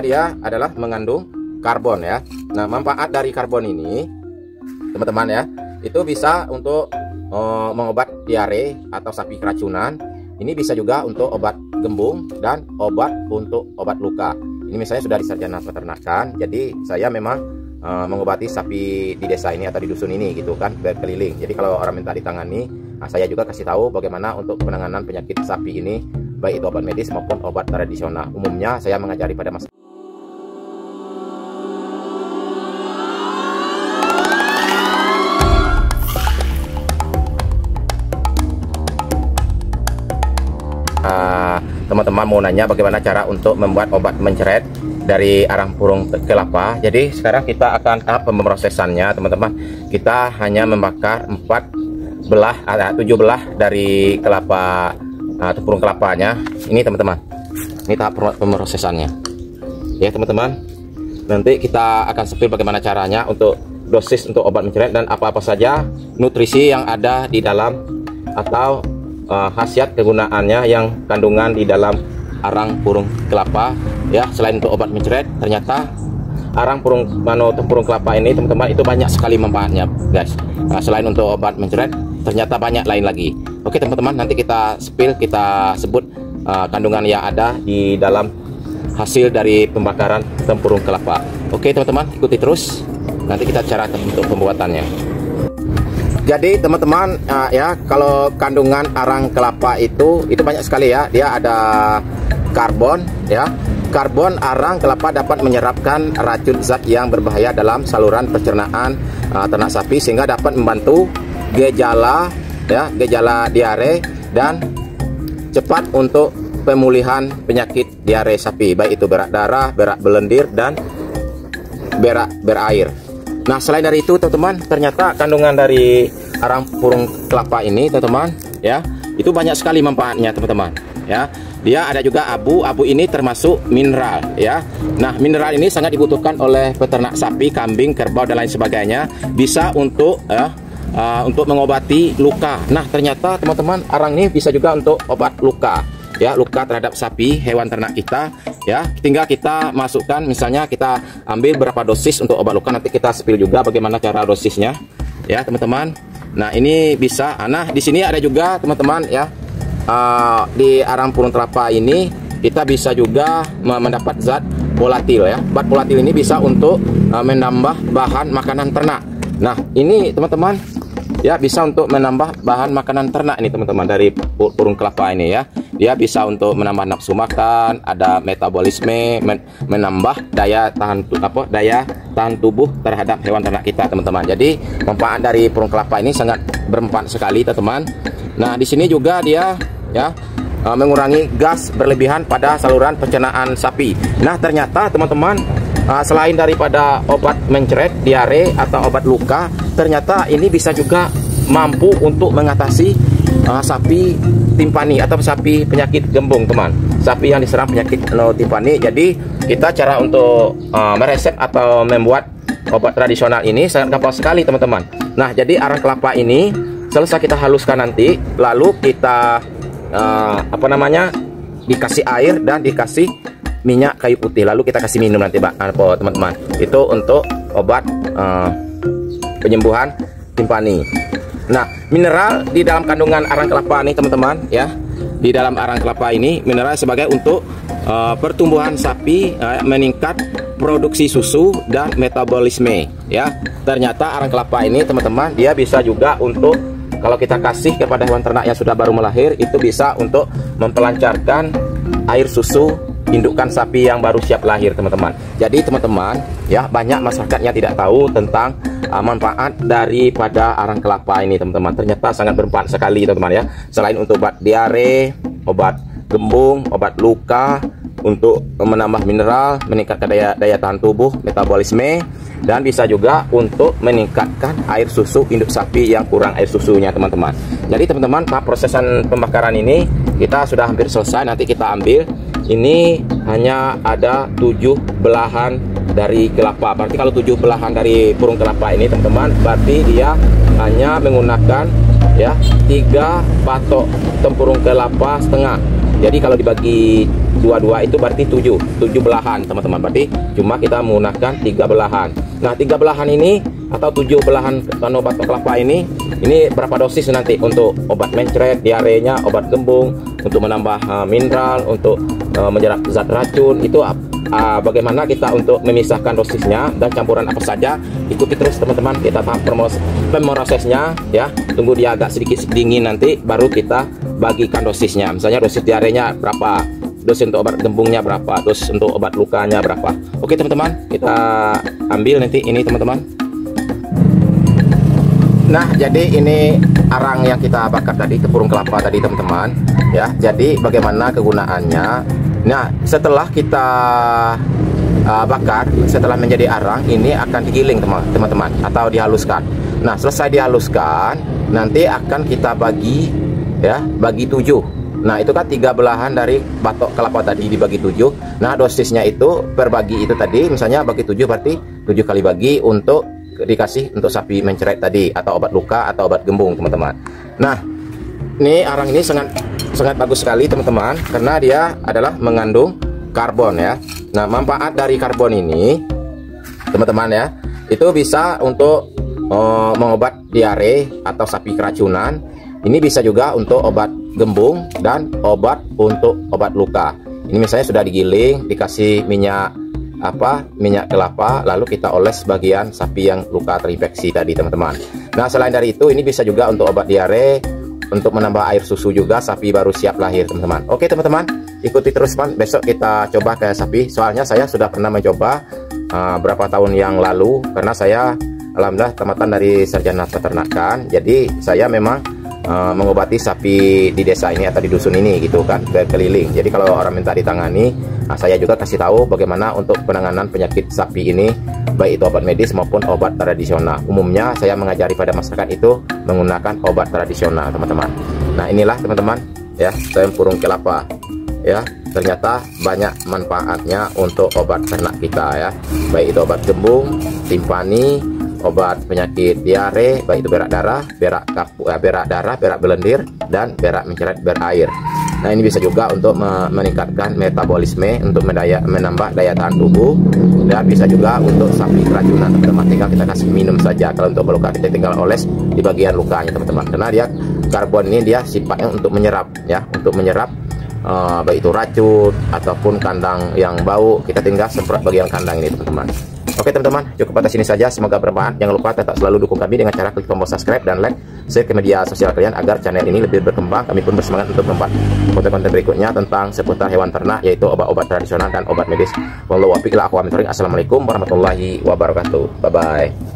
Dia adalah mengandung karbon ya. Nah, manfaat dari karbon ini teman-teman ya, itu bisa untuk mengobat diare atau sapi keracunan. Ini bisa juga untuk obat gembung dan obat untuk obat luka. Ini misalnya sudah di sarjana peternakan, jadi saya memang mengobati sapi di desa ini atau di dusun ini gitu kan, berkeliling. Jadi kalau orang minta ditangani, saya juga kasih tahu bagaimana untuk penanganan penyakit sapi ini, baik itu obat medis maupun obat tradisional. Umumnya saya mengajari pada masyarakat. Teman-teman mau nanya bagaimana cara untuk membuat obat mencret dari arang purung kelapa. Jadi sekarang kita akan tahap pemrosesannya teman-teman. Kita hanya membakar 7 belah dari kelapa atau purung kelapanya. Ini teman-teman, ini tahap pemrosesannya ya teman-teman. Nanti kita akan spill bagaimana caranya untuk dosis untuk obat mencret dan apa-apa saja nutrisi yang ada di dalam atau khasiat kegunaannya yang kandungan di dalam arang purung kelapa ya. Selain untuk obat mencret, ternyata arang purung tempurung kelapa ini teman-teman itu banyak sekali manfaatnya guys. Selain untuk obat mencret, ternyata banyak lain lagi. Oke teman-teman, nanti kita spill, kita sebut kandungan yang ada di dalam hasil dari pembakaran tempurung kelapa. Oke teman-teman, ikuti terus, nanti kita cara untuk pembuatannya. Jadi teman-teman ya, kalau kandungan arang kelapa itu banyak sekali ya. Dia ada karbon ya. Karbon arang kelapa dapat menyerapkan racun zat yang berbahaya dalam saluran pencernaan ternak sapi, sehingga dapat membantu gejala diare dan cepat untuk pemulihan penyakit diare sapi, baik itu berak darah, berak belendir dan berak berair. Nah, selain dari itu teman-teman, ternyata kandungan dari arang purung kelapa ini teman-teman ya, itu banyak sekali manfaatnya teman-teman ya. Dia ada juga abu ini termasuk mineral ya. Nah, mineral ini sangat dibutuhkan oleh peternak sapi, kambing, kerbau dan lain sebagainya. Bisa untuk mengobati luka. Nah, ternyata teman-teman, arang ini bisa juga untuk obat luka ya, luka terhadap sapi, hewan ternak kita ya. Tinggal kita masukkan, misalnya kita ambil berapa dosis untuk obat luka, nanti kita spill juga bagaimana cara dosisnya ya teman-teman. Nah, ini bisa. Nah, di sini ada juga teman-teman ya, di arang purung kelapa ini kita bisa juga mendapat zat volatil ya. Zat volatil ini bisa untuk menambah bahan makanan ternak. Nah, ini teman-teman ya, bisa untuk menambah bahan makanan ternak ini teman-teman dari purung kelapa ini ya. Dia bisa untuk menambah nafsu makan, ada metabolisme, menambah daya tahan tubuh terhadap hewan ternak kita teman-teman. Jadi manfaat dari purung kelapa ini sangat bermanfaat sekali teman-teman. Nah, di sini juga dia ya mengurangi gas berlebihan pada saluran pencernaan sapi. Nah, ternyata teman-teman, selain daripada obat mencret diare atau obat luka, ternyata ini bisa juga mampu untuk mengatasi sapi timpani atau sapi penyakit gembung teman, sapi yang diserang penyakit timpani. Jadi kita cara untuk meresep atau membuat obat tradisional ini sangat gampang sekali teman-teman. Nah, jadi arang kelapa ini selesai kita haluskan nanti, lalu kita dikasih air dan dikasih minyak kayu putih, lalu kita kasih minum nanti teman-teman. Itu untuk obat penyembuhan timpani. Nah, mineral di dalam kandungan arang kelapa ini teman-teman ya, di dalam arang kelapa ini mineral sebagai untuk pertumbuhan sapi, meningkat produksi susu dan metabolisme ya. Ternyata arang kelapa ini teman-teman, dia bisa juga untuk, kalau kita kasih kepada hewan ternak yang sudah baru melahir, itu bisa untuk mempelancarkan air susu indukan sapi yang baru siap lahir teman-teman. Jadi teman-teman ya, banyak masyarakatnya tidak tahu tentang manfaat daripada arang kelapa ini teman-teman. Ternyata sangat bermanfaat sekali teman-teman ya. Selain untuk obat diare, obat gembung, obat luka, untuk menambah mineral, meningkatkan daya tahan tubuh, metabolisme, dan bisa juga untuk meningkatkan air susu induk sapi yang kurang air susunya teman-teman. Jadi teman-teman, tahap prosesan pembakaran ini kita sudah hampir selesai. Nanti kita ambil, ini hanya ada 7 belahan dari kelapa. Berarti kalau 7 belahan dari purung kelapa ini teman-teman, berarti dia hanya menggunakan ya 3 patok tempurung kelapa setengah Jadi kalau dibagi dua-dua itu berarti 7 belahan teman-teman. Berarti cuma kita menggunakan 3 belahan. Nah 3 belahan ini atau 7 belahan batok kelapa ini berapa dosis nanti untuk obat mencret, diarenya, obat gembung, untuk menambah mineral, untuk menyerap zat racun. Itu bagaimana kita untuk memisahkan dosisnya dan campuran apa saja, ikuti terus teman-teman. Kita tahap pemrosesnya ya, tunggu dia agak sedikit dingin, nanti baru kita bagikan dosisnya. Misalnya dosis diarenya berapa, dosis untuk obat gembungnya berapa, dosis untuk obat lukanya berapa. Oke teman-teman, kita ambil nanti ini teman-teman. Nah jadi ini arang yang kita bakar tadi, tepung kelapa tadi teman-teman ya. Jadi bagaimana kegunaannya? Nah setelah kita bakar, setelah menjadi arang, ini akan digiling teman-teman atau dihaluskan. Nah selesai dihaluskan, nanti akan kita bagi ya, bagi 7. Nah itu kan 3 belahan dari batok kelapa tadi dibagi 7. Nah dosisnya itu per bagi itu tadi, misalnya bagi 7 berarti 7 kali bagi untuk dikasih untuk sapi mencret tadi, atau obat luka atau obat gembung teman-teman. Nah ini arang ini sangat bagus sekali teman-teman, karena dia adalah mengandung karbon ya. Nah manfaat dari karbon ini teman-teman ya, itu bisa untuk mengobat diare atau sapi keracunan. Ini bisa juga untuk obat gembung dan obat untuk obat luka. Ini misalnya sudah digiling, dikasih minyak kelapa, lalu kita oles bagian sapi yang luka terinfeksi tadi teman-teman. Nah selain dari itu, ini bisa juga untuk obat diare, untuk menambah air susu juga sapi baru siap lahir teman-teman. Oke teman-teman, ikuti terus teman. Besok kita coba kayak sapi, soalnya saya sudah pernah mencoba berapa tahun yang lalu, karena saya alhamdulillah tamatan dari sarjana peternakan. Jadi saya memang mengobati sapi di desa ini atau di dusun ini gitu kan, berkeliling. Jadi kalau orang minta ditangani, saya juga kasih tahu bagaimana untuk penanganan penyakit sapi ini, baik itu obat medis maupun obat tradisional. Umumnya saya mengajari pada masyarakat itu menggunakan obat tradisional teman-teman. Nah inilah teman-teman ya, tempurung kelapa ya, ternyata banyak manfaatnya untuk obat ternak kita ya, baik itu obat gembung, timpani, obat penyakit diare, baik itu berak darah, berak belendir, dan berak mencret berair. Nah ini bisa juga untuk meningkatkan metabolisme, untuk menambah daya tahan tubuh, dan bisa juga untuk sapi keracunan teman-teman. Tinggal kita kasih minum saja. Kalau untuk luka kita tinggal oles di bagian lukanya teman-teman, karena dia karbon ini dia sifatnya untuk menyerap ya, untuk menyerap baik itu racun ataupun kandang yang bau, kita tinggal semprot bagian kandang ini teman-teman. Oke teman-teman, cukup pada sini saja. Semoga bermanfaat. Jangan lupa tetap selalu dukung kami dengan cara klik tombol subscribe dan like, share ke media sosial kalian agar channel ini lebih berkembang. Kami pun bersemangat untuk membuat konten-konten berikutnya tentang seputar hewan ternak, yaitu obat-obat tradisional dan obat medis. Wallahualam. Assalamualaikum warahmatullahi wabarakatuh. Bye bye.